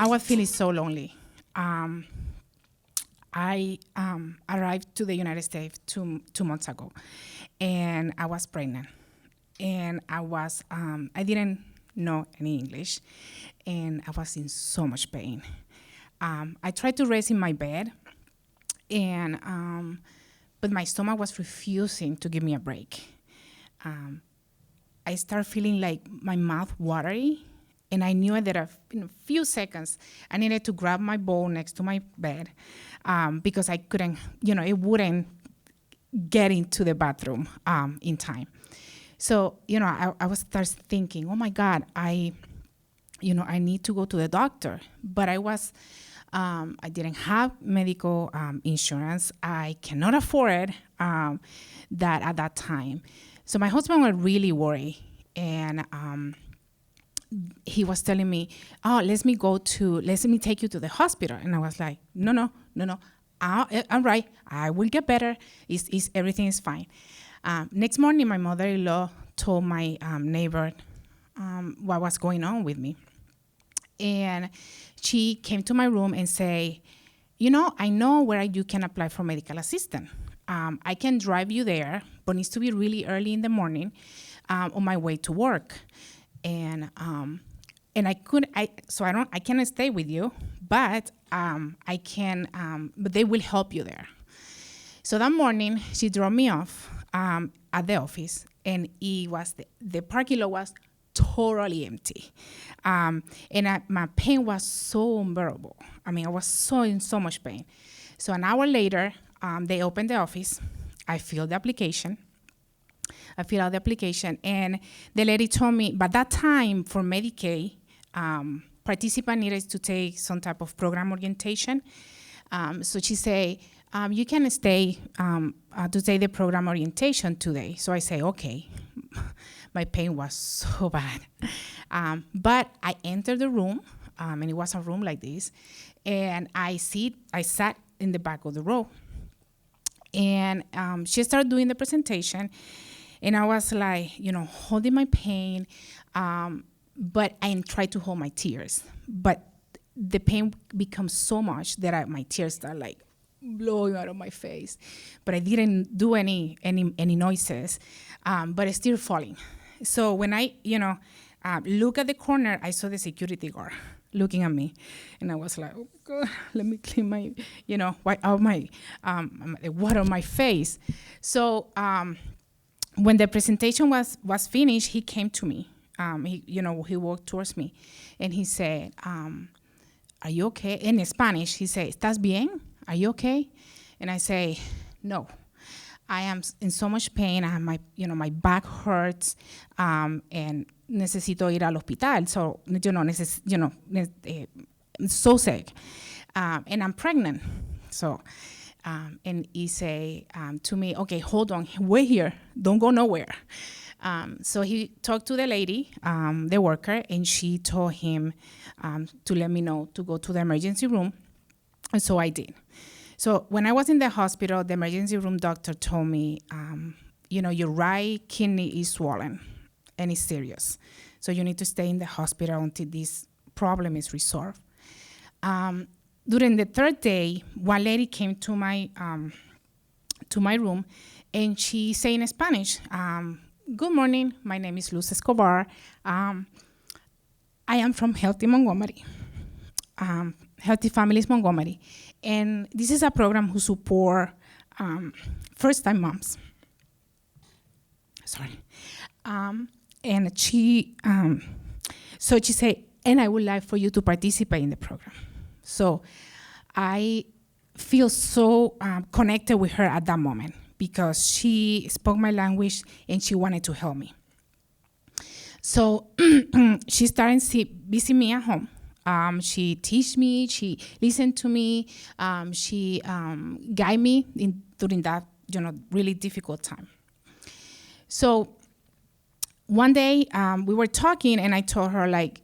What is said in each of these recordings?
I was feeling so lonely. I arrived to the United States two months ago, and I was pregnant, and I didn't know any English, and I was in so much pain. I tried to rest in my bed, and but my stomach was refusing to give me a break. I started feeling like my mouth watery, and I knew that in a few seconds I needed to grab my bowl next to my bed because I couldn't, it wouldn't get into the bathroom in time. So, I was start thinking, oh my God, I need to go to the doctor, but I didn't have medical insurance. I cannot afford that at that time. So my husband was really worried, and he was telling me, "Oh, let me take you to the hospital." And I was like, "No. I'm right. I will get better. Everything is fine." Next morning, my mother-in-law told my neighbor what was going on with me, and she came to my room and say, "I know where you can apply for medical assistance. I can drive you there, but it needs to be really early in the morning on my way to work." And I cannot stay with you, but I can. But they will help you there. So that morning, she dropped me off at the office, and the parking lot was totally empty, and my pain was so unbearable. I mean, I was in so much pain. So an hour later, they opened the office. I filled out the application, and the lady told me, by that time for Medicaid, participant needed to take some type of program orientation. So she said, you can stay to take the program orientation today. So I say, okay. My pain was so bad. But I entered the room, and it was a room like this, and I sat in the back of the row. And she started doing the presentation, and I was like, holding my pain, but I tried to hold my tears. But the pain becomes so much that my tears start like blowing out of my face. But I didn't do any noises, but it's still falling. So when I, look at the corner, I saw the security guard looking at me, and I was like, oh God, let me clean my, wipe out my the water on my face. So when the presentation was finished, he came to me. He walked towards me, and he said, "Are you okay?" In Spanish, he said, "¿Estás bien? Are you okay?" And I say, "No, I am in so much pain. I have my back hurts, and necesito ir al hospital. So, so sick, and I'm pregnant." So, and he say to me, "Okay, hold on, wait here, don't go nowhere." So he talked to the lady, the worker, and she told him to let me know to go to the emergency room, and so I did. So when I was in the hospital, the emergency room doctor told me, your right kidney is swollen, and it's serious. So you need to stay in the hospital until this problem is resolved. During the third day, one lady came to my room, and she said in Spanish, "Good morning, my name is Luz Escobar. I am from Healthy Montgomery, Healthy Families Montgomery. And this is a program who support first-time moms." Sorry. And she said, "And I would like for you to participate in the program." So I feel so connected with her at that moment, because she spoke my language and she wanted to help me. So she started visit me at home. She teach me, she listened to me, she guide me during that really difficult time. So one day we were talking, and I told her, like,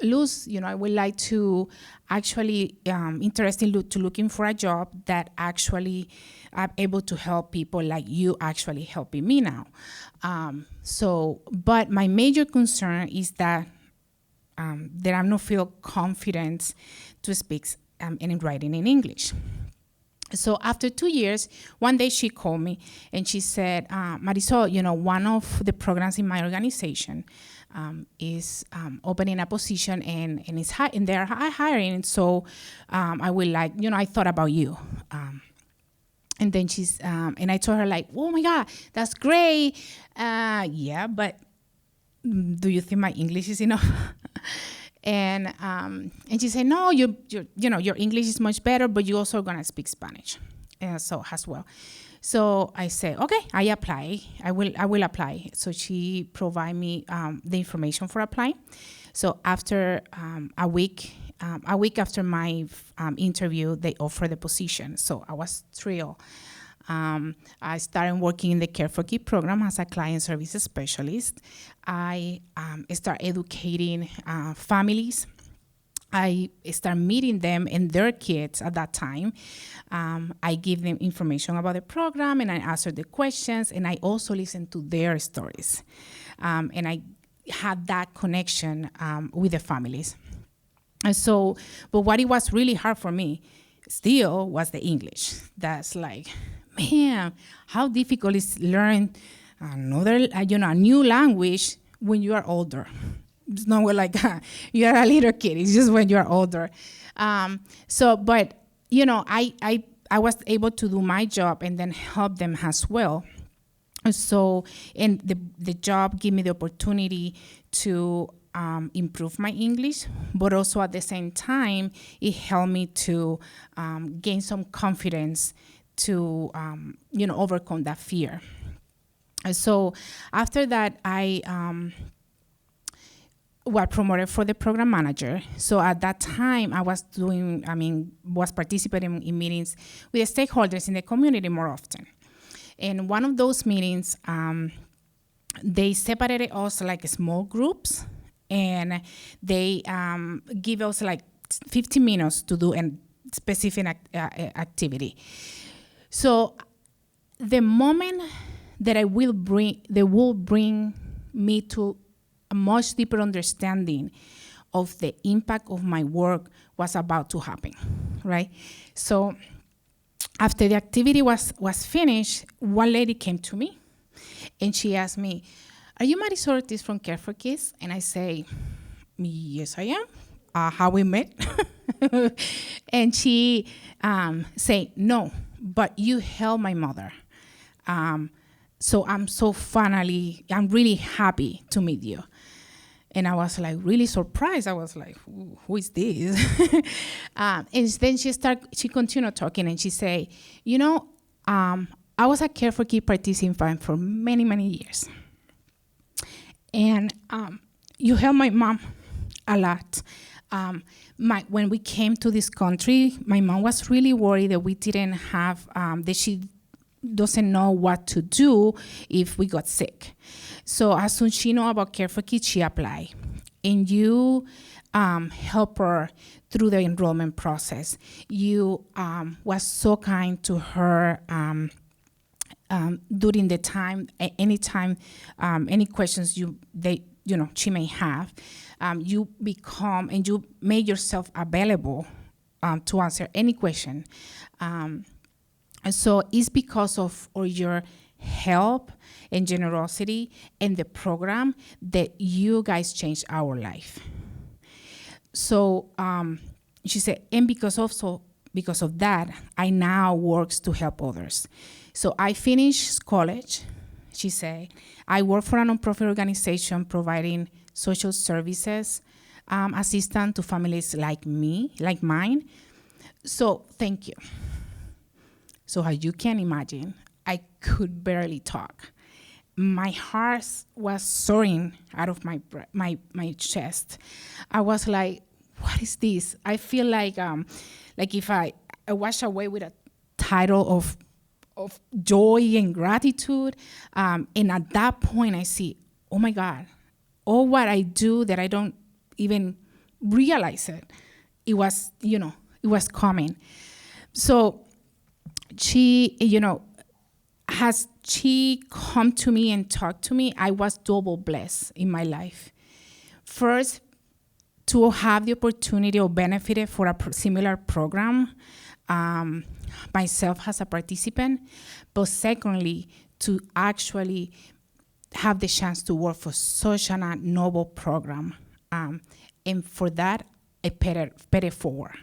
Luz, I would like to actually interested to looking for a job that actually I'm able to help people like you actually helping me now. But my major concern is that I don't feel confident to speak and writing in English. So after 2 years, one day she called me and she said, Marisol, one of the programs in my organization is opening a position and they're hiring. And so I will like, I thought about you. And then and I told her, like, oh my God, that's great. Yeah, but do you think my English is enough? And she said, no, your English is much better, but you're also gonna speak Spanish, so as well. So I said, okay, I apply. I will apply. So she provided me the information for applying. So after a week after my interview, they offered the position. So I was thrilled. I started working in the Care for Kids program as a client services specialist. I start educating families. I start meeting them and their kids at that time. I give them information about the program, and I answer the questions, and I also listen to their stories. And I had that connection with the families. And so, but what it was really hard for me still was the English. That's like, man, how difficult is learn another, a new language when you are older. It's not like you're a little kid. It's just when you're older. But I was able to do my job and then help them as well. So, and the job gave me the opportunity to improve my English, but also at the same time, it helped me to gain some confidence to overcome that fear. So after that, I was promoted for the program manager. So at that time, I was participating in meetings with the stakeholders in the community more often. And one of those meetings, they separated us like small groups, and they give us like 15 minutes to do a specific activity. So the moment that they will bring me to a much deeper understanding of the impact of my work was about to happen, right? So after the activity was finished, one lady came to me and she asked me, are you Marisol Ortiz from Care for Kids? And I say, yes, I am. How we met? And she say, no, but you helped my mother. So I'm really happy to meet you. And I was like really surprised. I was like, who is this? And then she continued talking, and she said, I was a Care for Kids participant for many, many years. And you helped my mom a lot. When we came to this country, my mom was really worried that we didn't have, that she doesn't know what to do if we got sick. So as soon as she knew about Care for Kids, she applied. And you help her through the enrollment process. You was so kind to her during the time, anytime, any questions she may have. You become and you made yourself available to answer any question. And so it's because of your help and generosity and the program that you guys changed our life. So she said, and because of that, I now works to help others. So I finished college, she said. I work for a nonprofit organization providing social services assistance to families like mine. So thank you. So as you can imagine, I could barely talk. My heart was soaring out of my chest. I was like, what is this? I feel like if I wash away with a title of joy and gratitude. And at that point, I see, oh my God, all what I do that I don't even realize it. It was, it was coming. So she, has she come to me and talked to me, I was double blessed in my life. First, to have the opportunity or benefited for a similar program, myself as a participant, but secondly, to actually have the chance to work for such a noble program. And for that, I paid it forward.